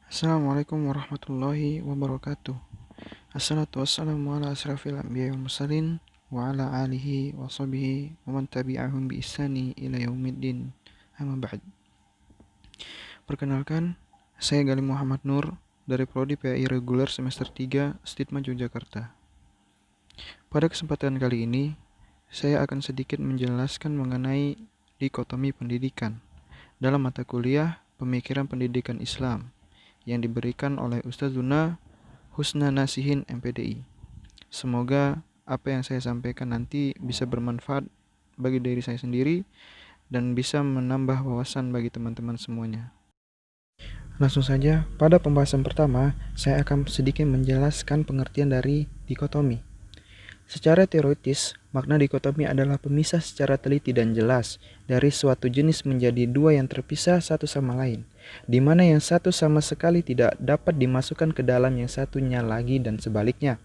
Assalamualaikum warahmatullahi wabarakatuh. Assalatu wassalamu ala asrafil anbiya wal mursalin wa ala alihi wa sahbihi wa man tabi'ahum bi ihsani ila yaumiddin. Amma ba'd. Perkenalkan, saya Galim Muhammad Nur dari Prodi PAI Reguler semester 3 Stigma Yogyakarta. Pada kesempatan kali ini, saya akan sedikit menjelaskan mengenai dikotomi pendidikan dalam mata kuliah Pemikiran Pendidikan Islam yang diberikan oleh Ustazuna Husna Nasihin MPDI. Semoga apa yang saya sampaikan nanti bisa bermanfaat bagi diri saya sendiri dan bisa menambah wawasan bagi teman-teman semuanya. Langsung saja, pada pembahasan pertama, saya akan sedikit menjelaskan pengertian dari dikotomi. Secara teoritis, makna dikotomi adalah pemisah secara teliti dan jelas dari suatu jenis menjadi dua yang terpisah satu sama lain, di mana yang satu sama sekali tidak dapat dimasukkan ke dalam yang satunya lagi dan sebaliknya.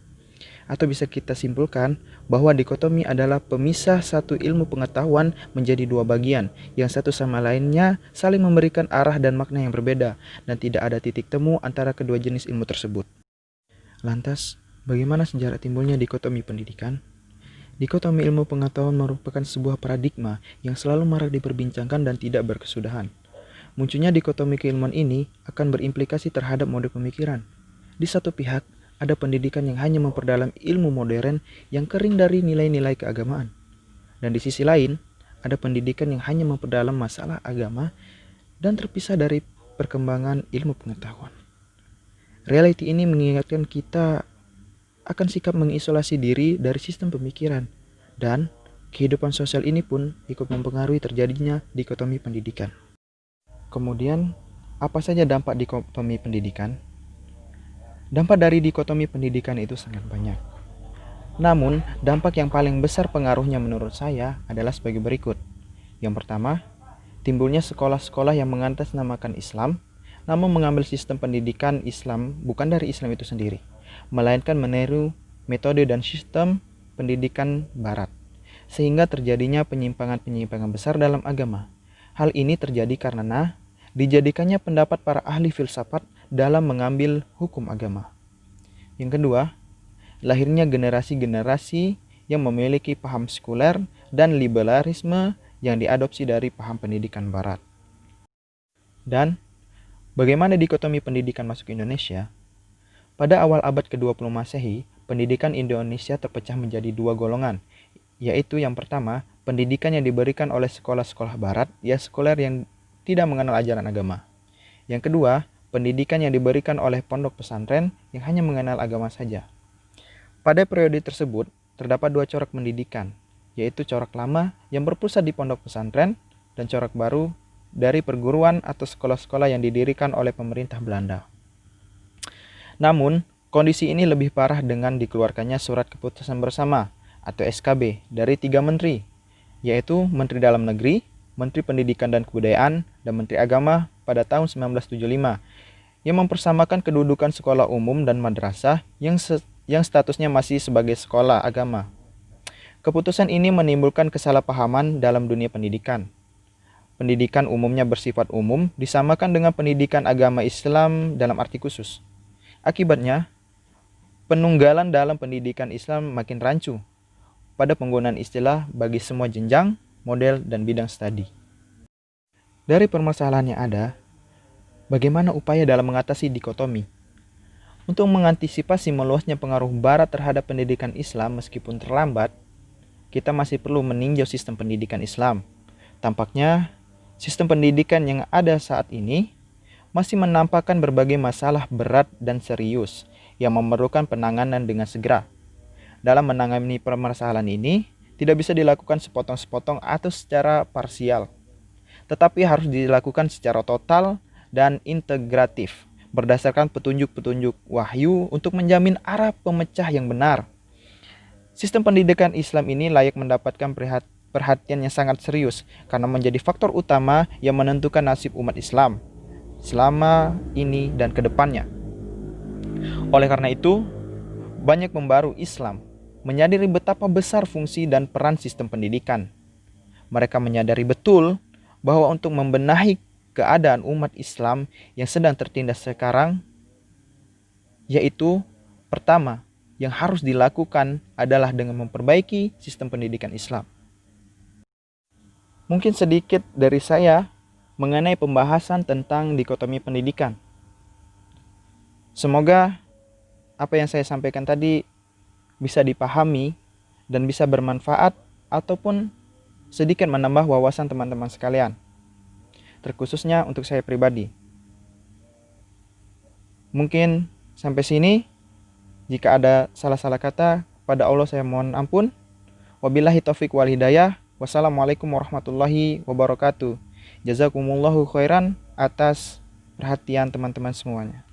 Atau bisa kita simpulkan bahwa dikotomi adalah pemisah satu ilmu pengetahuan menjadi dua bagian, yang satu sama lainnya saling memberikan arah dan makna yang berbeda, dan tidak ada titik temu antara kedua jenis ilmu tersebut. Lantas, bagaimana sejarah timbulnya dikotomi pendidikan? Dikotomi ilmu pengetahuan merupakan sebuah paradigma yang selalu marak diperbincangkan dan tidak berkesudahan. Munculnya dikotomi keilmuan ini akan berimplikasi terhadap mode pemikiran. Di satu pihak, ada pendidikan yang hanya memperdalam ilmu modern yang kering dari nilai-nilai keagamaan. Dan di sisi lain, ada pendidikan yang hanya memperdalam masalah agama dan terpisah dari perkembangan ilmu pengetahuan. Reality ini mengingatkan kita akan sikap mengisolasi diri dari sistem pemikiran, dan kehidupan sosial ini pun ikut mempengaruhi terjadinya dikotomi pendidikan. Kemudian, apa saja dampak dikotomi pendidikan? Dampak dari dikotomi pendidikan itu sangat banyak. Namun, dampak yang paling besar pengaruhnya menurut saya adalah sebagai berikut. Yang pertama, timbulnya sekolah-sekolah yang mengatasnamakan Islam, namun mengambil sistem pendidikan Islam bukan dari Islam itu sendiri, melainkan meniru metode dan sistem pendidikan Barat, sehingga terjadinya penyimpangan-penyimpangan besar dalam agama. Hal ini terjadi karena dijadikannya pendapat para ahli filsafat dalam mengambil hukum agama. Yang kedua, lahirnya generasi-generasi yang memiliki paham sekuler dan liberalisme yang diadopsi dari paham pendidikan Barat. Dan bagaimana dikotomi pendidikan masuk Indonesia? Pada awal abad ke-20 Masehi, pendidikan Indonesia terpecah menjadi dua golongan, yaitu yang pertama, pendidikan yang diberikan oleh sekolah-sekolah Barat, sekuler yang tidak mengenal ajaran agama. Yang kedua, pendidikan yang diberikan oleh pondok pesantren yang hanya mengenal agama saja. Pada periode tersebut, terdapat dua corak pendidikan, yaitu corak lama yang berpusat di pondok pesantren dan corak baru dari perguruan atau sekolah-sekolah yang didirikan oleh pemerintah Belanda. Namun, kondisi ini lebih parah dengan dikeluarkannya Surat Keputusan Bersama atau SKB dari 3 menteri, yaitu Menteri Dalam Negeri, Menteri Pendidikan dan Kebudayaan, dan Menteri Agama pada tahun 1975, yang mempersamakan kedudukan sekolah umum dan madrasah yang statusnya masih sebagai sekolah agama. Keputusan ini menimbulkan kesalahpahaman dalam dunia pendidikan. Pendidikan umumnya bersifat umum disamakan dengan pendidikan agama Islam dalam arti khusus. Akibatnya, penunggalan dalam pendidikan Islam makin rancu pada penggunaan istilah bagi semua jenjang, model, dan bidang studi. Dari permasalahan yang ada, bagaimana upaya dalam mengatasi dikotomi? Untuk mengantisipasi meluasnya pengaruh Barat terhadap pendidikan Islam meskipun terlambat, kita masih perlu meninjau sistem pendidikan Islam. Tampaknya, sistem pendidikan yang ada saat ini masih menampakkan berbagai masalah berat dan serius yang memerlukan penanganan dengan segera. Dalam menangani permasalahan ini, tidak bisa dilakukan sepotong-sepotong atau secara parsial, tetapi harus dilakukan secara total dan integratif, berdasarkan petunjuk-petunjuk wahyu untuk menjamin arah pemecah yang benar. Sistem pendidikan Islam ini layak mendapatkan perhatian yang sangat serius karena menjadi faktor utama yang menentukan nasib umat Islam selama ini dan ke depannya. Oleh karena itu, banyak pembaru Islam menyadari betapa besar fungsi dan peran sistem pendidikan. Mereka menyadari betul bahwa untuk membenahi keadaan umat Islam yang sedang tertindas sekarang, yaitu pertama, yang harus dilakukan adalah dengan memperbaiki sistem pendidikan Islam. Mungkin sedikit dari saya mengenai pembahasan tentang dikotomi pendidikan. Semoga apa yang saya sampaikan tadi bisa dipahami dan bisa bermanfaat ataupun sedikit menambah wawasan teman-teman sekalian, terkhususnya untuk saya pribadi. Mungkin sampai sini. Jika ada salah-salah kata, pada Allah saya mohon ampun. Wabillahi taufiq wal hidayah. Wassalamualaikum warahmatullahi wabarakatuh. Jazakumullahu khairan atas perhatian teman-teman semuanya.